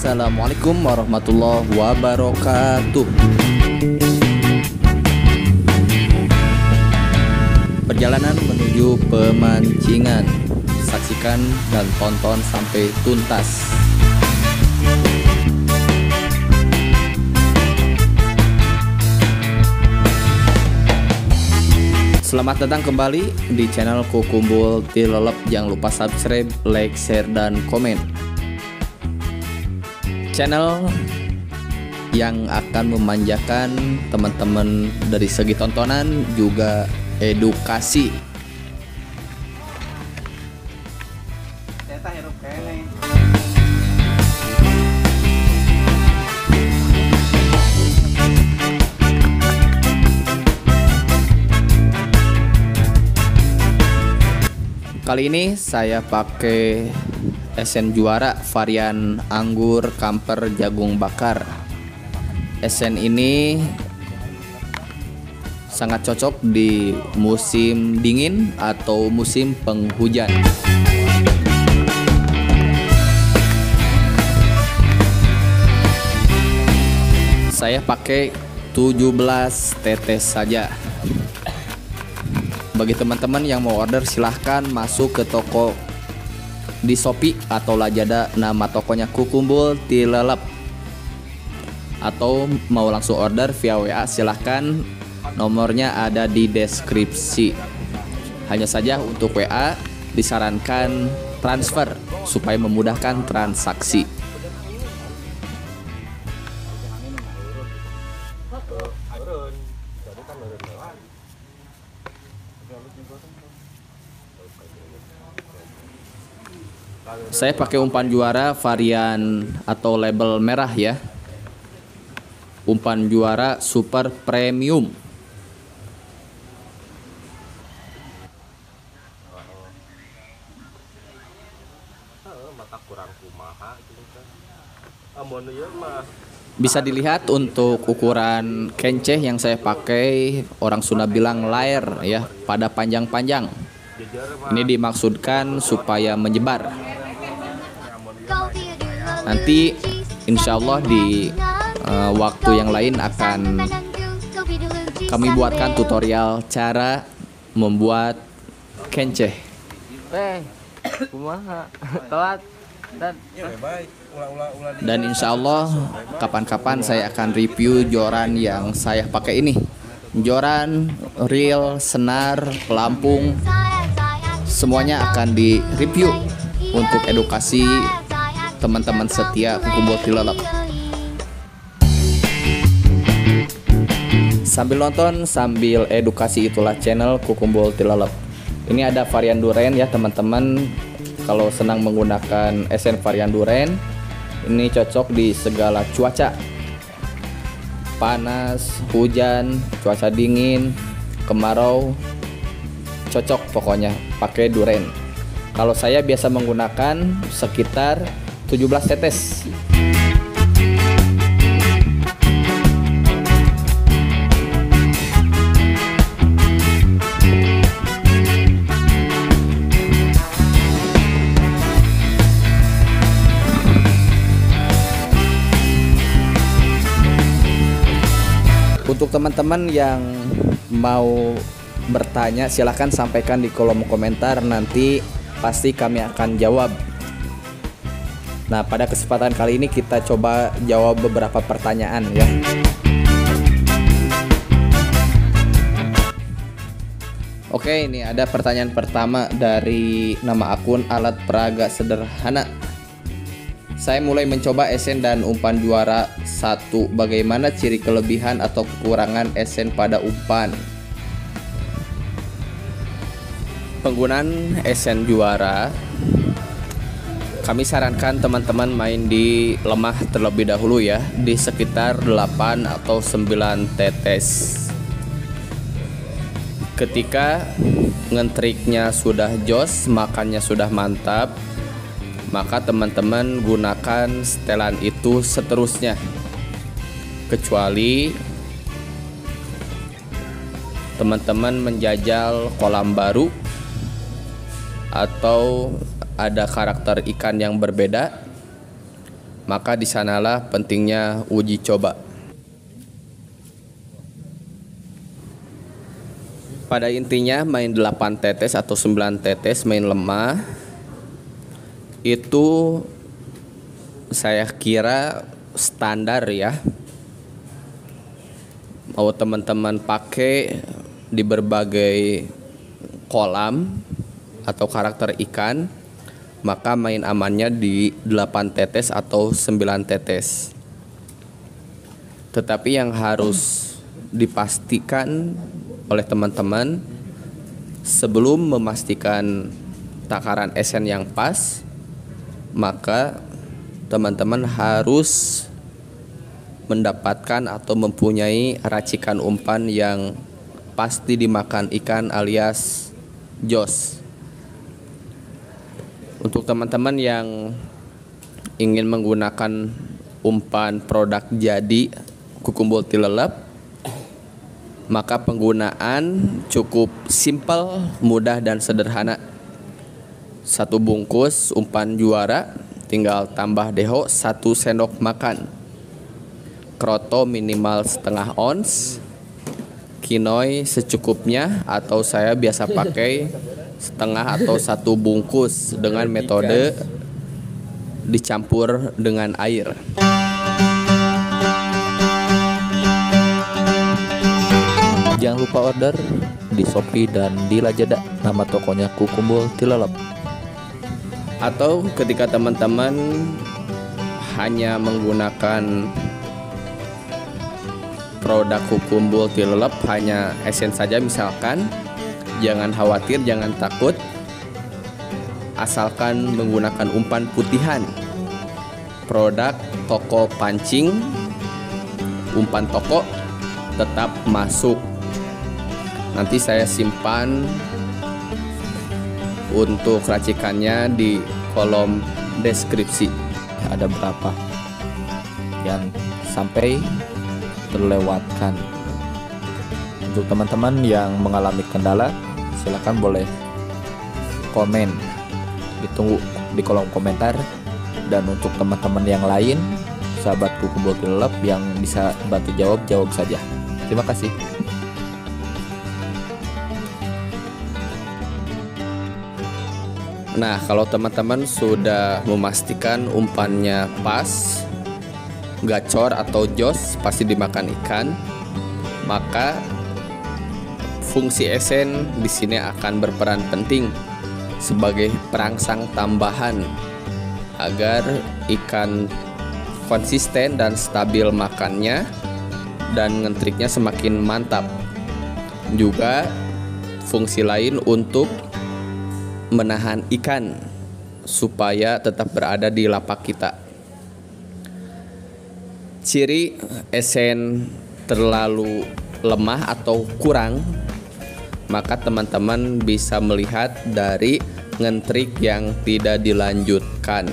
Assalamualaikum warahmatullahi wabarakatuh. Perjalanan menuju pemancingan. Saksikan dan tonton sampai tuntas. Selamat datang kembali di channel Kukumpul Tilelep. Jangan lupa subscribe, like, share, dan komen. Channel yang akan memanjakan teman-teman dari segi tontonan juga edukasi. Kali ini saya pakai Esen Juara varian anggur kamper jagung bakar. Esen ini sangat cocok di musim dingin atau musim penghujan. Saya pakai 17 tetes saja. Bagi teman-teman yang mau order, silahkan masuk ke toko di Shopee atau Lazada, nama tokonya Kukumpul Tilelep. Atau mau langsung order via WA, silahkan, nomornya ada di deskripsi. Hanya saja untuk WA disarankan transfer supaya memudahkan transaksi. Saya pakai umpan juara varian atau label merah ya. Umpan juara super premium. Bisa dilihat untuk ukuran kenceh yang saya pakai, orang Sunda bilang layer ya, pada panjang-panjang. Ini dimaksudkan supaya menyebar. Nanti insya Allah di waktu yang lain akan kami buatkan tutorial cara membuat kenceh. Dan insya Allah kapan-kapan saya akan review joran yang saya pakai ini. Joran, reel, senar, pelampung, semuanya akan di review untuk edukasi teman-teman setia Kukumpul Tilelep. Sambil nonton, sambil edukasi, itulah channel Kukumpul Tilelep. Ini ada varian duren ya teman-teman. Kalau senang menggunakan esen varian duren, ini cocok di segala cuaca. Panas, hujan, cuaca dingin, kemarau, cocok pokoknya pakai duren. Kalau saya biasa menggunakan sekitar 17 tetes. Untuk teman-teman yang mau bertanya, silahkan sampaikan di kolom komentar, nanti pasti kami akan jawab. Nah, pada kesempatan kali ini kita coba jawab beberapa pertanyaan ya. Oke, ini ada pertanyaan pertama dari nama akun Alat Peraga Sederhana. Saya mulai mencoba esen dan umpan juara 1. Bagaimana ciri kelebihan atau kekurangan esen pada umpan? Penggunaan esen juara, kami sarankan teman-teman main di lemah terlebih dahulu ya, di sekitar 8 atau 9 tetes. Ketika ngentriknya sudah jos, makannya sudah mantap, maka teman-teman gunakan setelan itu seterusnya. Kecuali teman-teman menjajal kolam baru atau ada karakter ikan yang berbeda, Maka di sanalah pentingnya uji coba. Pada intinya main 8 tetes atau 9 tetes main lemah itu saya kira standar ya. Mau teman-teman pakai di berbagai kolam atau karakter ikan, maka main amannya di 8 tetes atau 9 tetes. Tetapi yang harus dipastikan oleh teman-teman sebelum memastikan takaran esen yang pas, maka teman-teman harus mendapatkan atau mempunyai racikan umpan yang pasti dimakan ikan alias jos. Untuk teman-teman yang ingin menggunakan umpan produk jadi kukumbul tilelep, maka penggunaan cukup simpel, mudah dan sederhana. 1 bungkus umpan juara tinggal tambah deho 1 sendok makan, kroto minimal setengah ons, kinoi secukupnya atau saya biasa pakai setengah atau 1 bungkus dengan metode dicampur dengan air. Jangan lupa order di Shopee dan di Lazada, nama tokonya Kukumbul Tilelep. Atau ketika teman-teman hanya menggunakan produk kukumbul tilelep hanya esen saja misalkan, jangan khawatir, jangan takut, asalkan menggunakan umpan putihan produk toko pancing, umpan toko tetap masuk. Nanti saya simpan untuk racikannya di kolom deskripsi. Ada berapa yang sampai terlewatkan. Untuk teman-teman yang mengalami kendala, silakan boleh komen, ditunggu di kolom komentar. Dan untuk teman-teman yang lain, sahabat Kukumbul Tilelep yang bisa bantu jawab saja. Terima kasih. Nah, kalau teman-teman sudah memastikan umpannya pas, gacor atau jos pasti dimakan ikan, maka fungsi esen di sini akan berperan penting sebagai perangsang tambahan agar ikan konsisten dan stabil makannya dan ngentriknya semakin mantap. Juga fungsi lain untuk menahan ikan supaya tetap berada di lapak kita. Ciri esen terlalu lemah atau kurang, maka teman-teman bisa melihat dari ngentrik yang tidak dilanjutkan.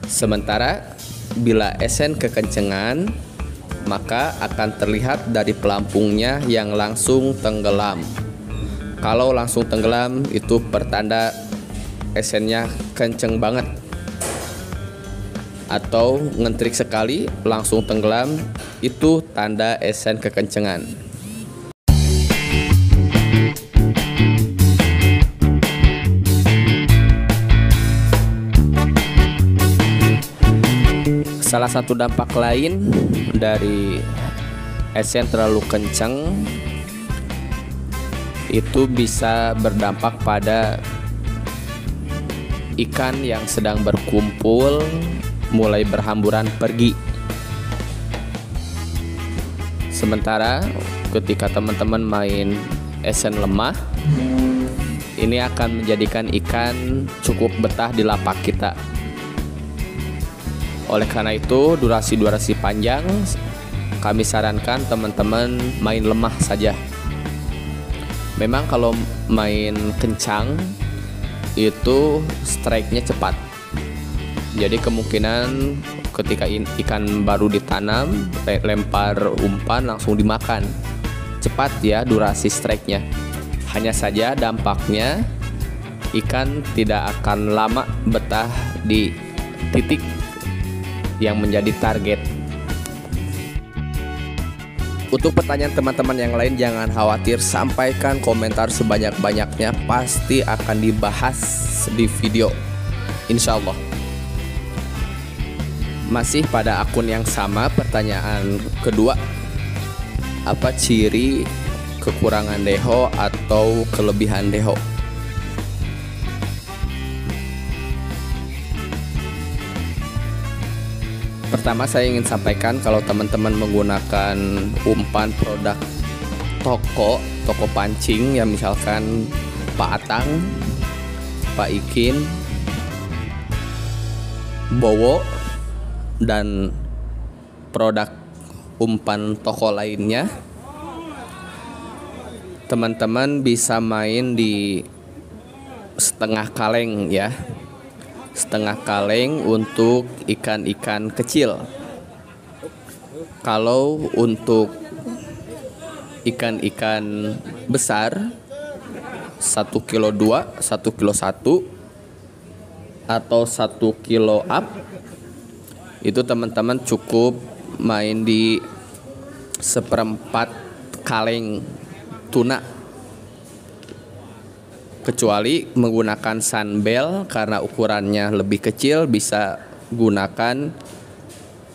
Sementara bila esen kekencengan, maka akan terlihat dari pelampungnya yang langsung tenggelam. Kalau langsung tenggelam itu pertanda esennya kenceng banget. Atau ngentrik sekali langsung tenggelam, itu tanda esen kekencengan. Salah satu dampak lain dari esen terlalu kencang itu bisa berdampak pada ikan yang sedang berkumpul mulai berhamburan pergi. Sementara ketika teman-teman main esen lemah, ini akan menjadikan ikan cukup betah di lapak kita. Oleh karena itu, durasi panjang kami sarankan teman-teman main lemah saja. Memang kalau main kencang itu strike-nya cepat. Jadi kemungkinan ketika ikan baru ditanam, lempar umpan langsung dimakan. Cepat ya durasi strike-nya. Hanya saja dampaknya ikan tidak akan lama betah di titik yang menjadi target. Untuk pertanyaan teman-teman yang lain jangan khawatir, sampaikan komentar sebanyak-banyaknya, pasti akan dibahas di video, insya Allah. Masih pada akun yang sama, pertanyaan kedua, apa ciri kekurangan deho atau kelebihan deho? Pertama saya ingin sampaikan kalau teman-teman menggunakan umpan produk toko pancing ya, misalkan Pak Atang, Pak Ikin, Bowo, dan produk umpan toko lainnya, teman-teman bisa main di setengah kaleng ya. Setengah kaleng untuk ikan-ikan kecil. Kalau untuk ikan-ikan besar 1,2 kilo, 1,1 kilo atau 1 kilo up, itu teman-teman cukup main di 1/4 kaleng tuna. Kecuali menggunakan sunbel karena ukurannya lebih kecil, bisa gunakan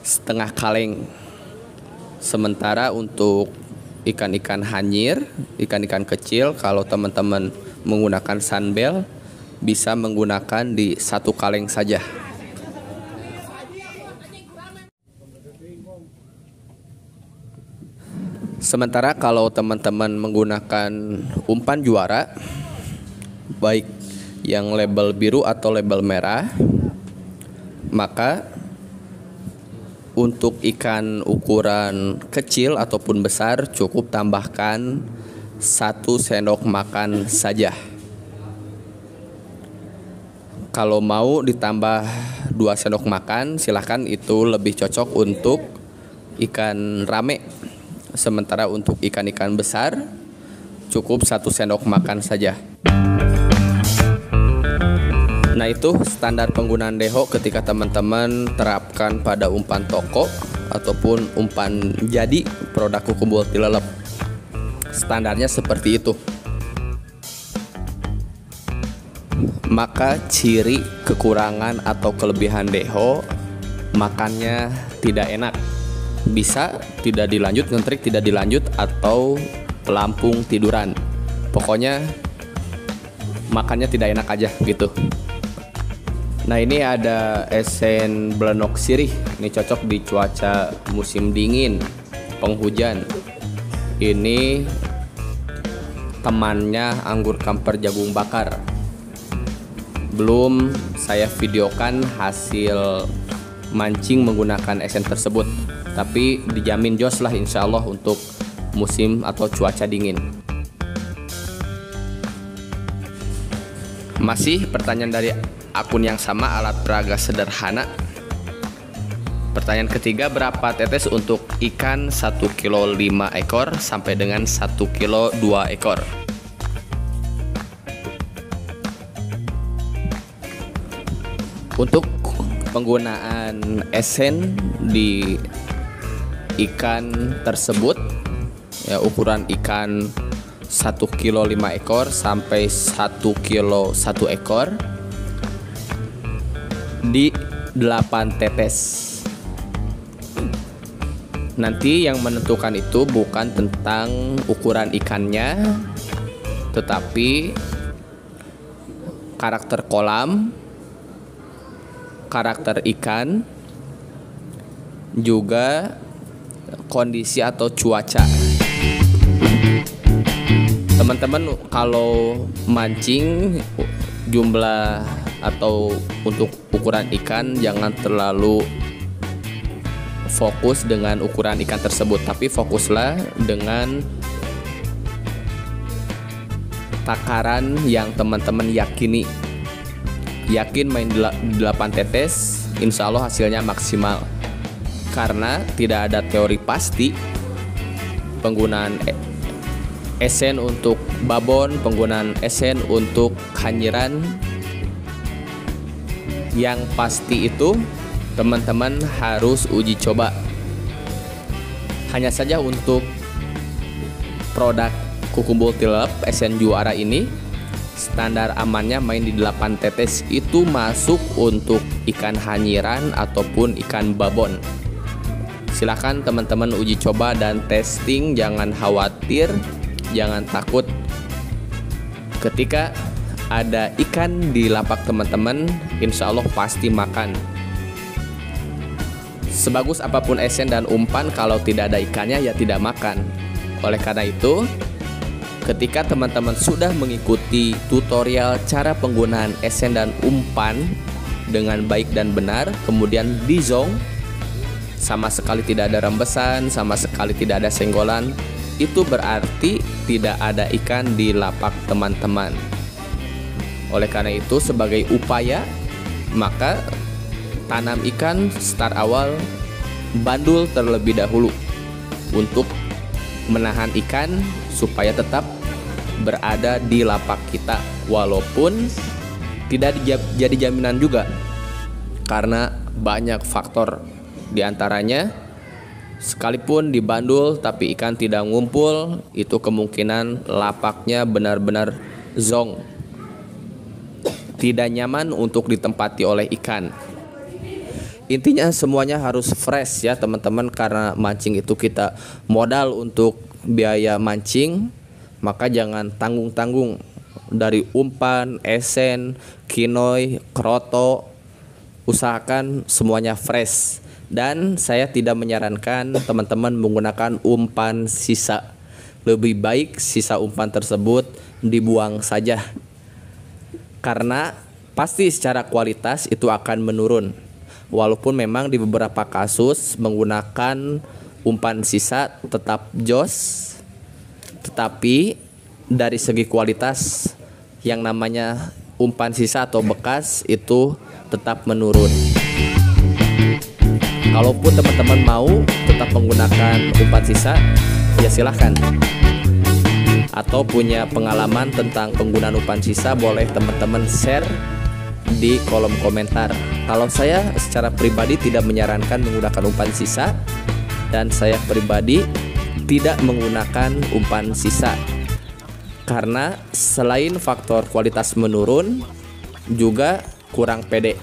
setengah kaleng. Sementara untuk ikan-ikan hanyir, ikan-ikan kecil, kalau teman-teman menggunakan sunbel bisa menggunakan di 1 kaleng saja. Sementara kalau teman-teman menggunakan umpan juara, baik yang label biru atau label merah, maka untuk ikan ukuran kecil ataupun besar cukup tambahkan 1 sendok makan saja. Kalau mau ditambah 2 sendok makan silahkan, itu lebih cocok untuk ikan rame. Sementara untuk ikan-ikan besar cukup 1 sendok makan saja. Nah, itu standar penggunaan deho ketika teman-teman terapkan pada umpan toko ataupun umpan jadi produk kukumbul tilelep. Standarnya seperti itu. Maka ciri kekurangan atau kelebihan deho, makannya tidak enak. Bisa tidak dilanjut, ngentrik tidak dilanjut, atau pelampung tiduran. Pokoknya makannya tidak enak aja gitu. Nah, ini ada esen belenok sirih. Ini cocok di cuaca musim dingin, penghujan. Ini temannya anggur kamper jagung bakar. Belum saya videokan hasil mancing menggunakan esen tersebut, tapi dijamin jos lah insya Allah untuk musim atau cuaca dingin. Masih pertanyaan dari akun yang sama, alat peraga sederhana. Pertanyaan ketiga, berapa tetes untuk ikan 1 kilo 5 ekor sampai dengan 1 kilo 2 ekor? Untuk penggunaan esen di ikan tersebut ya, ukuran ikan 1 kilo 5 ekor sampai 1 kilo 1 ekor di 8 tetes. Nanti yang menentukan itu bukan tentang ukuran ikannya, tetapi karakter kolam, karakter ikan, juga kondisi atau cuaca. Teman-teman kalau mancing, jumlah atau untuk ukuran ikan jangan terlalu fokus dengan ukuran ikan tersebut, tapi fokuslah dengan takaran yang teman-teman yakini. Yakin main 8 tetes, insya Allah hasilnya maksimal. Karena tidak ada teori pasti penggunaan esen untuk babon, penggunaan esen untuk kanyiran. Yang pasti itu teman-teman harus uji coba. Hanya saja untuk produk Kukumbul Tilap Esen Juara ini, standar amannya main di 8 tetes, itu masuk untuk ikan hanyiran ataupun ikan babon. Silahkan teman-teman uji coba dan testing, jangan khawatir, jangan takut. Ketika ada ikan di lapak teman-teman, insya Allah pasti makan. Sebagus apapun esen dan umpan, kalau tidak ada ikannya ya tidak makan. Oleh karena itu, ketika teman-teman sudah mengikuti tutorial cara penggunaan esen dan umpan dengan baik dan benar, kemudian di zong, sama sekali tidak ada rembesan, sama sekali tidak ada senggolan, itu berarti tidak ada ikan di lapak teman-teman. Oleh karena itu, sebagai upaya, maka tanam ikan start awal bandul terlebih dahulu untuk menahan ikan supaya tetap berada di lapak kita, walaupun tidak jadi jaminan juga karena banyak faktor. Diantaranya, sekalipun dibandul tapi ikan tidak ngumpul, itu kemungkinan lapaknya benar-benar zong, tidak nyaman untuk ditempati oleh ikan. Intinya semuanya harus fresh ya teman-teman, karena mancing itu kita modal untuk biaya mancing, maka jangan tanggung-tanggung. Dari umpan, esen, kinoi, kroto, usahakan semuanya fresh. Dan saya tidak menyarankan teman-teman menggunakan umpan sisa. Lebih baik sisa umpan tersebut dibuang saja, karena pasti secara kualitas itu akan menurun. Walaupun memang di beberapa kasus menggunakan umpan sisa tetap jos, tetapi dari segi kualitas yang namanya umpan sisa atau bekas itu tetap menurun. Kalaupun teman-teman mau tetap menggunakan umpan sisa, ya silahkan. Atau punya pengalaman tentang penggunaan umpan sisa, boleh teman-teman share di kolom komentar. Kalau saya secara pribadi tidak menyarankan menggunakan umpan sisa, dan saya pribadi tidak menggunakan umpan sisa karena selain faktor kualitas menurun, juga kurang pede.